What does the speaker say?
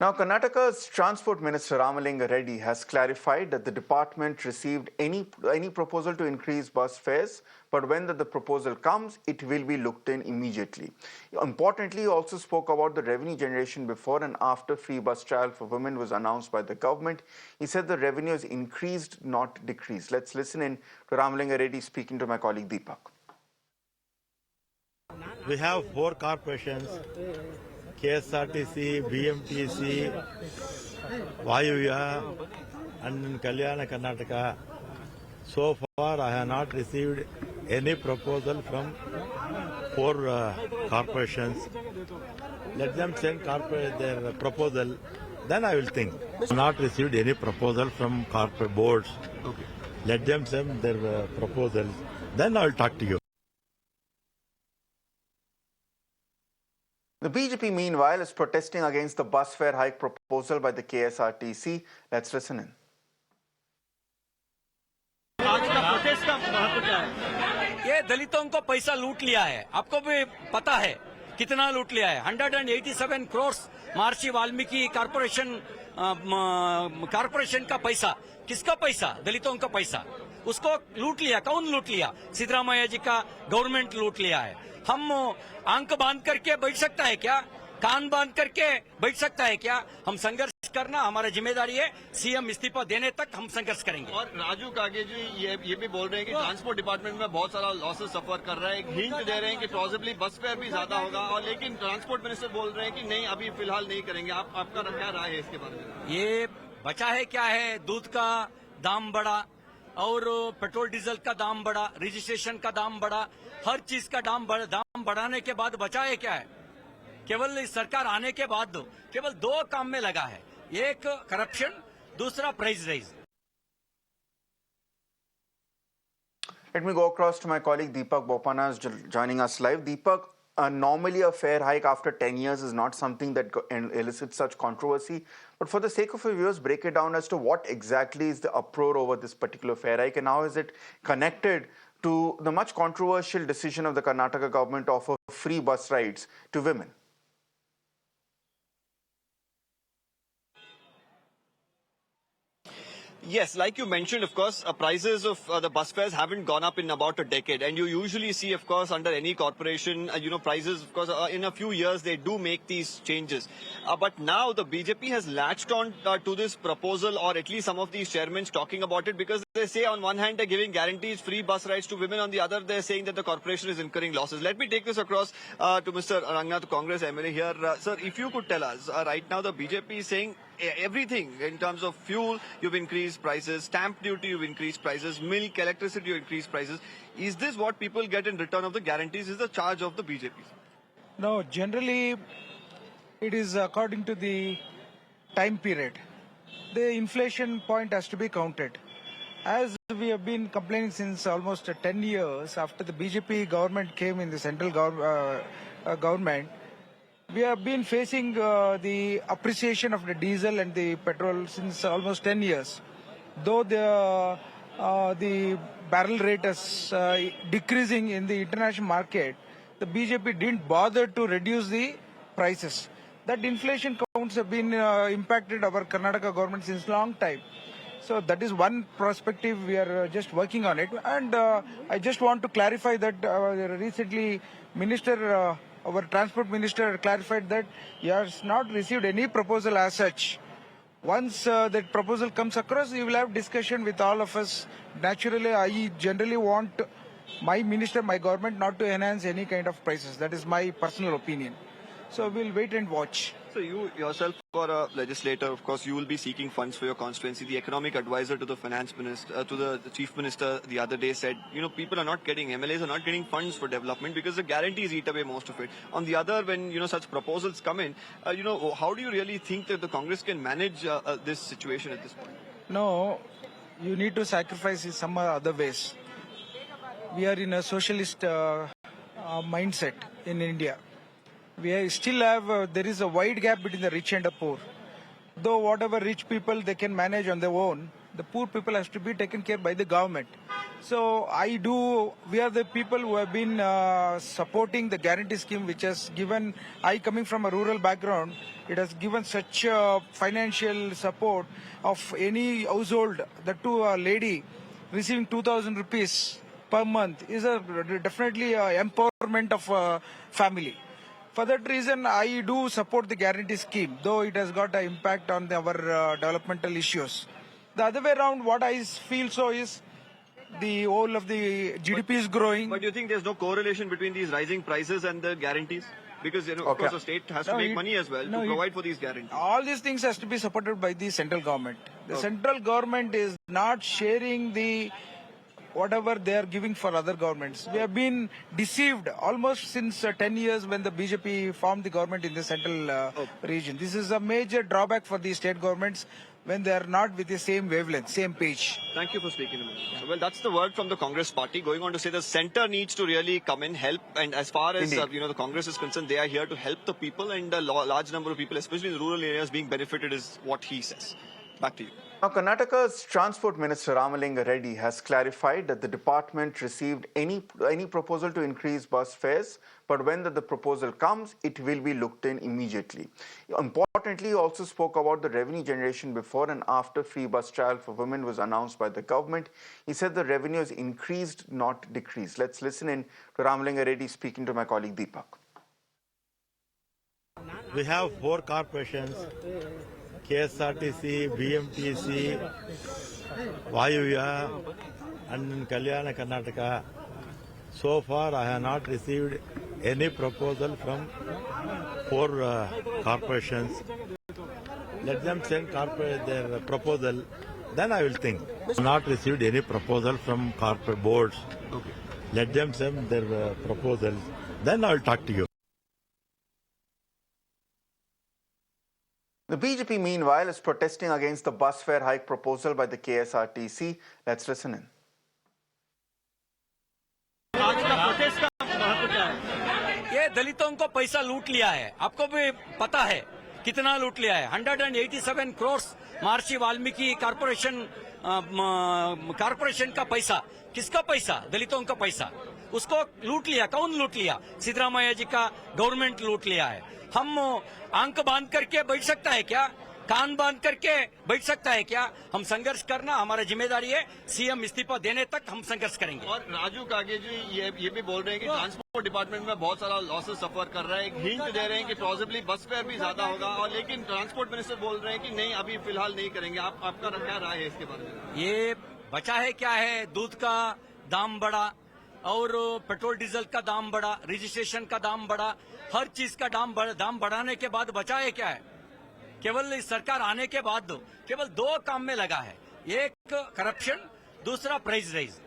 Now, Karnataka's Transport Minister Ramalinga Reddy has clarified that the department received any proposal to increase bus fares, but when the proposal comes, it will be looked in immediately. Importantly, he also spoke about the revenue generation before and after free bus travel for women was announced by the government. He said the revenue has increased, not decreased. Let's listen in to Ramalinga Reddy speaking to my colleague Deepak. We have 4 corporations, KSRTC, BMTC, Vayuya, and Kalyana Karnataka. So far, I have not received any proposal from 4 corporations. Let them send their proposal, then I will think. I have not received any proposal from corporate boards. Okay. Let them send their proposals, then I will talk to you. The BJP, meanwhile, is protesting against the bus fare hike proposal by the KSRTC. Let's listen in. आज का protest का महत्व क्या है? ये दलितों को पैसा लूट लिया है, आपको भी पता है कितना लूट लिया है। 187 करोड़ महर्षि वाल्मीकि कारपोरेशन का पैसा, किसका पैसा? दलितों का पैसा, उसको लूट लिया। कौन लूट लिया? सिद्धरामैया जी का गवर्नमेंट लूट लिया है। हम आंख बांध करके बैठ सकता है क्या? कान बांध करके बैठ सकता है क्या? हम संघर्ष करना हमारा जिम्मेदारी है। सीएम इस्तीफा देने तक हम संघर्ष करेंगे। और राजू कागे जी ये भी बोल रहे हैं कि ट्रांसपोर्ट डिपार्टमेंट में बहुत सारा लॉसेस सफर कर रहा है। एक हिंट दे रहे हैं कि पॉसिबली बस फेयर भी ज्यादा होगा, और लेकिन ट्रांसपोर्ट मिनिस्टर बोल रहे हैं कि नहीं, अभी फिलहाल नहीं करेंगे। आपका क्या राय है इसके बारे में? ये बचा है क्या है? दूध का दाम बढ़ा और पेट्रोल डीजल का दाम बढ़ा, रजिस्ट्रेशन का दाम बढ़ा, हर चीज का दाम बढ़ाने के बाद बचा है क्या है? केवल इस सरकार आने के बाद केवल 2 काम में लगा है, एक करप्शन, दूसरा price rise. Let me go across to my colleague Deepak Bopana is joining us live. Deepak, normally a fare hike after 10 years is not something that elicits such controversy. But for the sake of our viewers, break it down as to what exactly is the uproar over this particular fare hike and how is it connected to the much controversial decision of the Karnataka government to offer free bus rides to women. Yes, like you mentioned, of course, prices of the bus fares haven't gone up in about a decade. And you usually see, of course, under any corporation, prices, of course, in a few years, they do make these changes. But now the BJP has latched on to this proposal, or at least some of these chairmen talking about it, because they say on one hand, they're giving guarantees, free bus rides to women. On the other, they're saying that the corporation is incurring losses. Let me take this across to Mr. Rangnath, Congress MLA here. Sir, if you could tell us, right now the BJP is saying everything in terms of fuel, you've increased prices, stamp duty, you've increased prices, milk, electricity, you increased prices. Is this what people get in return of the guarantees? Is the charge of the BJP? No, generally it is according to the time period. The inflation point has to be counted. As we have been complaining since almost 10 years after the BJP government came in the central government, we have been facing the appreciation of the diesel and the petrol since almost 10 years. Though the barrel rate is decreasing in the international market, the BJP didn't bother to reduce the prices. That inflation counts have been impacted our Karnataka government since long time. So that is one perspective, we are just working on it. And I just want to clarify that recently our transport minister clarified that he has not received any proposal as such. Once that proposal comes across, we will have discussion with all of us. Naturally, I generally want my minister, my government not to enhance any kind of prices. That is my personal opinion. So we'll wait and watch. So you yourself, for a legislator, of course, you will be seeking funds for your constituency. The economic advisor to the finance minister, to the chief minister the other day said, people are not getting, MLAs are not getting funds for development because the guarantees eat away most of it. On the other, when, such proposals come in, how do you really think that the Congress can manage this situation at this point? No, you need to sacrifice in some other ways. We are in a socialist mindset in India. We still have, there is a wide gap between the rich and the poor. Though whatever rich people they can manage on their own, the poor people has to be taken care by the government. So we are the people who have been supporting the guarantee scheme, which has given, I coming from a rural background, it has given such financial support of any household, that to a lady receiving 2,000 rupees per month is definitely a empowerment of a family. For that reason, I do support the guarantee scheme, though it has got an impact on our developmental issues. The other way around, what I feel so is the whole of the GDP is growing. But do you think there's no correlation between these rising prices and the guarantees? Because of course, the state has to make money as well to provide for these guarantees. All these things has to be supported by the central government. The central government is not sharing the whatever they are giving for other governments. We have been deceived almost since 10 years when the BJP formed the government in the central region. This is a major drawback for the state governments when they are not with the same wavelength, same page. Thank you for speaking to me. So, well, that's the word from the Congress party, going on to say the centre needs to really come in, help, and as far as the Congress is concerned, they are here to help the people, and a large number of people, especially in the rural areas, being benefited is what he says. Back to you. Now, Karnataka's Transport Minister Ramalinga Reddy has clarified that the department received any proposal to increase bus fares, but when the proposal comes, it will be looked in immediately. Importantly, he also spoke about the revenue generation before and after free bus trial for women was announced by the government. He said the revenue has increased, not decreased. Let's listen in to Ramalinga Reddy speaking to my colleague Deepak. We have 4 corporations: KSRTC, BMTC, Vayuya, and in Kalyana Karnataka. So far, I have not received any proposal from 4 corporations. Let them send their proposal, then I will think. Not received any proposal from corporate boards. Let them send their proposals, then I will talk to you. The BJP, meanwhile, is protesting against the bus fare hike proposal by the KSRTC. Let's listen in. ये दलितों को पैसा लूट लिया है, आपको भी पता है कितना लूट लिया है। 187 करोड़ महर्षि वाल्मीकि कारपोरेशन का पैसा, किसका पैसा? दलितों का पैसा, उसको लूट लिया। कौन लूट लिया? सिद्धरामैया जी का गवर्नमेंट लूट लिया है। हम आंख बांध करके बैठ सकता है क्या? कान बांध करके बैठ सकता है क्या? हम संघर्ष करना हमारा जिम्मेदारी है। सीएम इस्तीफा देने तक हम संघर्ष करेंगे। और राजू कागे जी ये भी बोल रहे हैं कि ट्रांसपोर्ट डिपार्टमेंट में बहुत सारा लॉसेस सफर कर रहा है। एक हिंट दे रहे हैं कि पॉसिबली बस फेयर भी ज्यादा होगा, और लेकिन ट्रांसपोर्ट मिनिस्टर बोल रहे हैं कि नहीं, अभी फिलहाल नहीं करेंगे। आपका क्या राय है इसके बारे में? ये बचा है क्या है? दूध का दाम बढ़ा और पेट्रोल डीजल का दाम बढ़ा, रजिस्ट्रेशन का दाम बढ़ा, हर चीज का दाम बढ़ाने के बाद बचा है क्या है? केवल इस सरकार आने के बाद केवल 2 काम में लगा है, एक करप्शन, दूसरा प्राइस राइज।